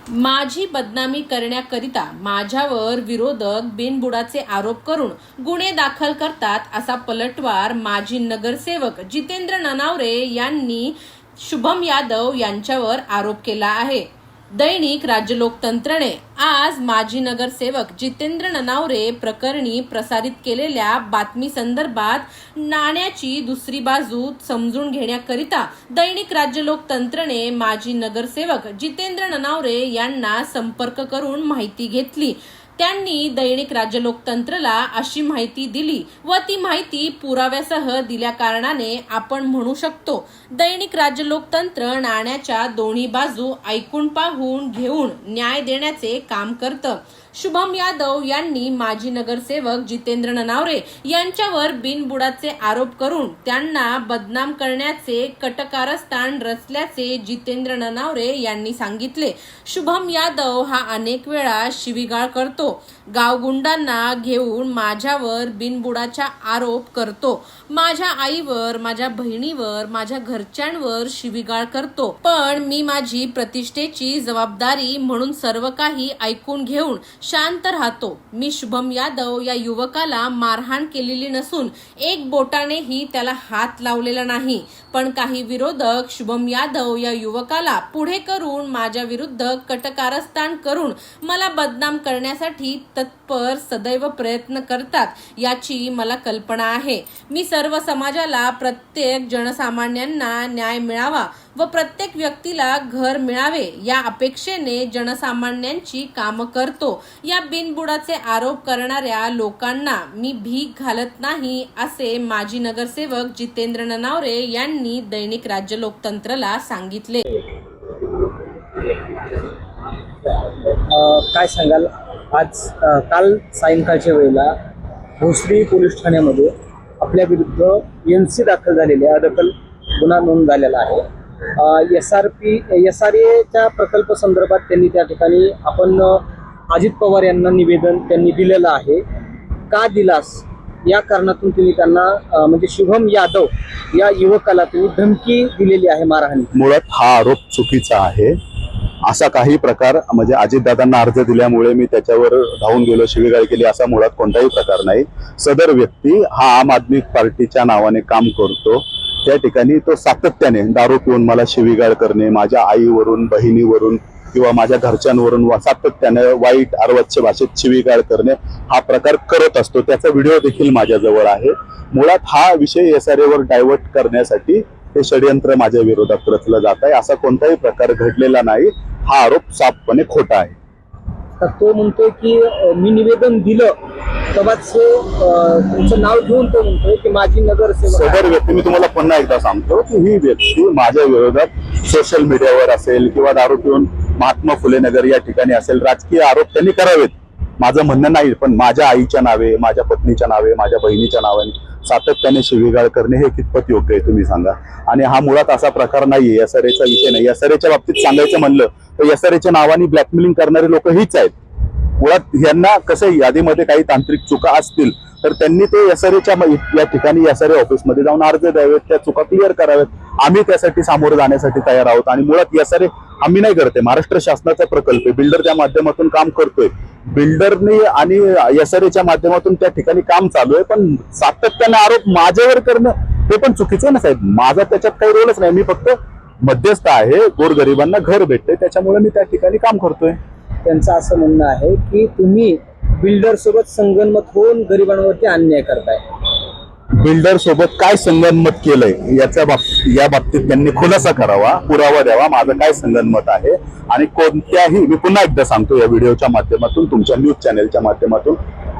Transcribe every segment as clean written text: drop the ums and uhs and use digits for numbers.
माझी बदनामी करण्याकरिता माझ्यावर विरोधक बिनबुडाचे आरोप करून गुन्हे दाखल करतात असा पलटवार माजी नगरसेवक जितेंद्र ननावरे यांनी शुभम यादव यांच्यावर आरोप केला आहे। दैनिक राज्य लोकतंत्रने आज माजी नगरसेवक जितेंद्र ननावरे प्रकरणी प्रसारित केलेल्या बातमी संदर्भात नाण्याची दुसरी बाजू समजून घेण्याकरिता दैनिक राज्य लोकतंत्रने माजी नगरसेवक जितेंद्र ननावरे यांना संपर्क करून माहिती घेतली। त्यांनी दैनिक राज्य लोकतंत्रला अशी माहिती दिली व ती माहिती पुराव्यासह दिल्या कारणाने आपण म्हणू शकतो दैनिक राज्य लोकतंत्र नाण्याच्या दोन्ही बाजू ऐकून पाहून घेऊन न्याय देण्याचे काम करतं। शुभम यादव यांनी माजी नगरसेवक जितेंद्र ननावरे यांच्यावर बिनबुडाचे आरोप करून त्यांना बदनाम करण्याचे कटकारस्थान रचल्याचे जितेंद्र ननावरे यांनी सांगितले। शुभम यादव हा अनेक वेळा शिवीगाळ करतो, गावगुंडांना घेऊन माझ्यावर बिनबुडाचा आरोप करतो, माझ्या आईवर, माझ्या बहिणीवर, माझ्या घरच्यांवर शिवीगाळ करतो, पण मी माझी प्रतिष्ठेची जबाबदारी म्हणून सर्व काही ऐकून घेऊन शांत राहतो। मी शुभम यादव या युवकाला मारहाण केलेली नसून एक बोटानेही त्याला हात लावलेला नाही, पण काही विरोधक शुभम यादव या युवकाला पुढे करून माझ्या विरुद्ध कटकारस्थान करून मला बदनाम करण्यासाठी तत्पर सदैव प्रयत्न करतात याची मला कल्पना आहे। मी सर्व समाजाला, प्रत्येक जनसामान्यांना न्याय मिळावा व प्रत्येक व्यक्तीला घर मिळावे या अपेक्षेने जनसामान्यांची कामं करतो। या बिनबुडाचे आरोप करणाऱ्या लोकांना मी भीक घालत नाही असे माजी नगरसेवक जितेंद्र ननावरे यांनी दैनिक राज्य लोकतंत्रला सांगितले। काय सांगाल, आज काल सायंकाळच्या वेळेला भोसरी पोलीस ठाण्यामध्ये आपल्या विरुद्ध एनसी दाखल झालेली अदखल गुन्हा नोंद झालेला आहे। SRAच्या प्रकल्प संदर्भात त्यांनी त्या ठिकाणी आपण अजित पवार यांना निवेदन त्यांनी दिलेलं आहे। का दिलास या कारणातून तुम्ही त्यांना म्हणजे शुभम यादव या युवकाला तुम्ही धमकी दिलेली आहे मारहाणी। मुळात हा आरोप चुकीचा आहे। असा काही प्रकार म्हणजे अजितदादांना अर्ज दिल्यामुळे मी त्याच्यावर धावून गेलो, शिवीगाळ केली असा मुळात कोणताही प्रकार नाही। सदर व्यक्ती हा आम आदमी पार्टीच्या नावाने काम करतो। त्या ठिकाणी तो सातत्याने दारू पिऊन मला शिवीगाळ करणे, माझ्या आईवरून, बहिणीवरून किंवा माझ्या घरच्यांवरून सातत्याने वाईट अर्वाच्य भाषेत शिवीगाळ करणे हा प्रकार करत असतो। त्याचा व्हिडिओ देखील माझ्याजवळ आहे। मुळात हा विषय SRAवर डायव्हर्ट करण्यासाठी हे षडयंत्र माझ्या विरोधात रचलं जात आहे। असा कोणताही प्रकार घडलेला नाही। हा आरोप साफपणे खोटा आहे। तर तो म्हणतोय की मी निवेदन दिलं तेव्हाच तुमचं नाव घेऊन तो म्हणतोय की माझी नगरसेवक सदर व्यक्ती, मी तुम्हाला पुन्हा एकदा सांगतो की ही व्यक्ती माझ्या विरोधात सोशल मीडियावर असेल किंवा दारू पिऊन महात्मा फुले नगर या ठिकाणी असेल राजकीय आरोप त्यांनी करावेत, माझं म्हणणं नाही, पण माझ्या आईच्या नावे, माझ्या पत्नीच्या नावे, माझ्या बहिणीच्या नावाने सातत्याने शिवीगाळ करणे हे कितपत योग्य आहे तुम्ही सांगा। आणि हा मुळात असा प्रकार नाहीये, SRAचा विषय नाही। SRAच्या बाबतीत सांगायचं म्हणलं तर SRAच्या नावाने ब्लॅकमेलिंग करणारे लोक हीच आहेत। मुळात यांना कसं यादीमध्ये काही तांत्रिक चुका असतील तर त्यांनी ते SRAच्या या ठिकाणी SRA ऑफिसमध्ये जाऊन अर्ज द्यावेत, त्या चुका क्लिअर करावेत। आम्ही त्यासाठी सामोरं जाण्यासाठी तयार आहोत। आणि मुळात SRA आम्ही नाही करते, महाराष्ट्र शासनाचा प्रकल्प आहे, बिल्डर त्या माध्यमातून काम करतोय, बिल्डरने आणि SRAच्या माध्यमातून त्या ठिकाणी काम चालू आहे। पण सातत्याने आरोप माझ्यावर करणं हे पण चुकीचं ना साहेब। माझा त्याच्यात काही रोलच नाही, मी फक्त मध्यस्थ आहे, गोरगरिबांना घर भेटते त्याच्यामुळे मी त्या ठिकाणी काम करतोय। त्यांचं असं म्हणणं आहे की तुम्ही बिल्डर सोबत संगनमत होऊन गरिबांवरती अन्याय करताय। बिल्डर सोबत काय संगनमत केलंय या बाबतीत त्यांनी खुलासा करावा, पुरावा द्यावा, माझं काय संगनमत आहे। आणि कोणत्याही, मी पुन्हा एकदा सांगतो या व्हिडिओच्या माध्यमातून, तुमच्या न्यूज चॅनेलच्या माध्यमातून,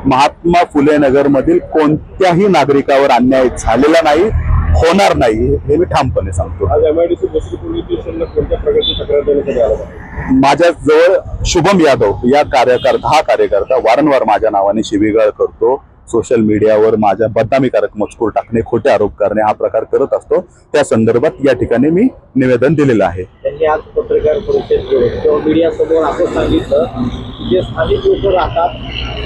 महात्मा फुले नगर मधील कोणत्याही नागरिकावर अन्याय झालेला नाही, होणार नाही, हे मी ठामपणे सांगतो। माझ्या जवळ शुभम यादव हा कार्यकर्ता वारंवार माझ्या नावाने शिवीगाळ करतो, सोशल मीडियावर माझ्या बदनामीकारक मजकूर टाकणे, खोटे आरोप करणे हा प्रकार करत असतो। त्या संदर्भात या ठिकाणी मी निवेदन दिलेलं आहे। त्यांनी आज पत्रकार परिषद मीडिया समोर असं सांगितलं जे स्थानिक लोक राहतात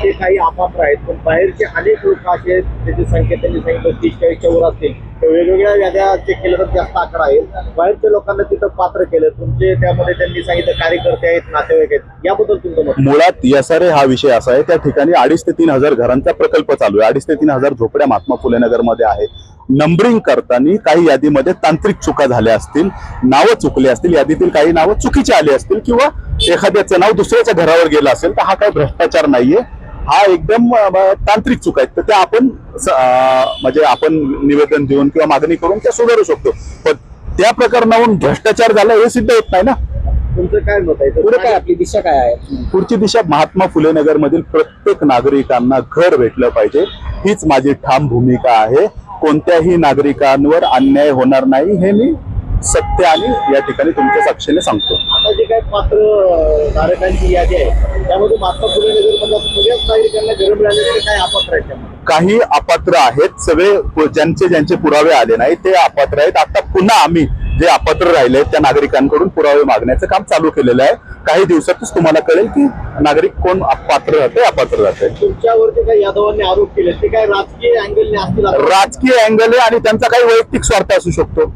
ते काही अपात्र आहेत, पण बाहेरचे अनेक लोक असे आहेत त्याची संख्या त्यांनी सांगितलं 30-40च्या वर असतील. तर वेगवेगळ्या याद्या चेक केल्या तर जास्त आकडा आहे. बाहेरच्या लोकांना तिथं पात्र केलं, तुमचे त्यामध्ये त्यांनी सांगितलं कार्यकर्ते आहेत, नातेवाईक आहेत, याबद्दल तुमचं मत? मुळात यसारे हा विषय असा आहे, त्या ठिकाणी 2,500 ते 3,000 घरांचा प्रकल्प चालू आहे. 2,500 ते 3,000 झोपड्या महात्मा फुले नगरमध्ये आहे. नंबरिंग करताना काही यादीमध्ये तांत्रिक चुका झाल्या असतील, नावं चुकली असतील, यादीतील काही नावं चुकीची आली असतील किंवा एखाद्याचं नाव दुसऱ्याच्या घरावर गेलं असेल, तर हा काही भ्रष्टाचार नाहीये, हा एकदम तांत्रिक चुका आहेत. तर त्या आपण म्हणजे आपण निवेदन देऊन किंवा मागणी करून त्या सुधारू शकतो. पण त्या प्रकरणावरून भ्रष्टाचार झाला हे सिद्ध होत नाही ना. तुमचं काय मत आहे? पुढे काय आपली दिशा काय आहे? पुढची दिशा महात्मा फुले नगर मधील प्रत्येक नागरिकांना घर भेटलं पाहिजे, हीच माझी ठाम भूमिका आहे. कोणत्याही नागरिकांवर अन्याय होणार नाही हे मी सत्य आणि या ठिकाणी तुमच्या साक्षीने सांगतो. आता जे काही पात्र धारकांची यादी आहे त्यामध्ये महात्मा फुले नगर मधल्या सगळ्याच नागरिकांना घर मिळाले, काय अपात्र आहेत त्यामध्ये? काही अपात्र आहेत, सगळे ज्यांचे पुरावे आले नाही ते अपात्र आहेत. आता पुन्हा आम्ही जे अपात्र राहिले आहेत त्या नागरिकांकडून पुरावे मागण्याचं काम चालू केलेलं आहे. काही दिवसातच तुम्हाला कळेल की नागरिक कोण पात्र राहते, अपात्र राहते. तुमच्यावर जे काही यादवांनी आरोप केले ते काही राजकीय अँगलने असतील? राजकीय अँगल आहे आणि त्यांचा काही वैयक्तिक स्वार्थ असू शकतो.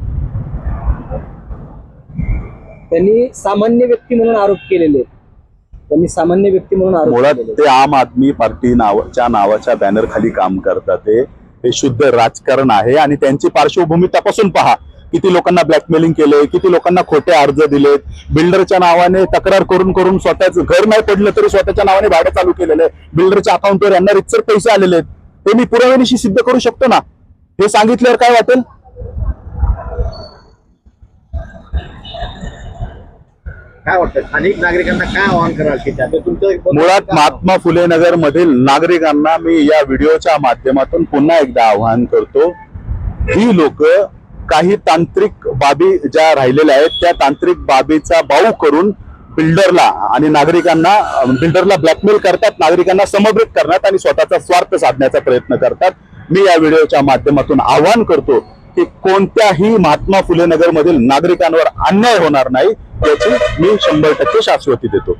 त्यांनी सामान्य व्यक्ती म्हणून आरोप केलेले आहेत. त्यांनी सामान्य व्यक्ती म्हणून आरोप मुळात केलेले आहेत. ते आम आदमी पार्टी नावाच्या बॅनर खाली काम करतात. हे शुद्ध राजकारण आहे आणि त्यांची पार्श्वभूमी तपासून पहा. किती लोकांना ब्लॅकमेलिंग केलंय, किती लोकांना खोटे अर्ज दिलेत, बिल्डरच्या नावाने तक्रार करून करून स्वतःच घर नाही पडलं तरी स्वतःच्या नावाने भाडं चालू केलेलं आहे. बिल्डरच्या अकाउंटवर यांना रितसर पैसे आलेले आहेत. ते मी पुराव्यानिशी सिद्ध करू शकतो ना. हे सांगितल्यावर काय वाटेल? काय वाटतं स्थानिक नागरिकांना काय आवाहन कराल की त्यात तुमचं? मुळात महात्मा फुले नगर मधील नागरिकांना मी या व्हिडिओच्या माध्यमातून पुन्हा एकदा आवाहन करतो. ही लोक काही तांत्रिक बाबी ज्या राहिलेल्या आहेत त्या तांत्रिक बाबीचा बाऊ करून बिल्डरला आणि नागरिकांना बिल्डरला ब्लॅकमेल करतात, नागरिकांना समर्पित करतात आणि स्वतःचा स्वार्थ साधण्याचा प्रयत्न करतात. मी या व्हिडिओच्या माध्यमातून आवाहन करतो की कोणत्याही महात्मा फुले नगर मधील नागरिकांवर अन्याय होणार नाही याची मी 100% शाश्वती देतो.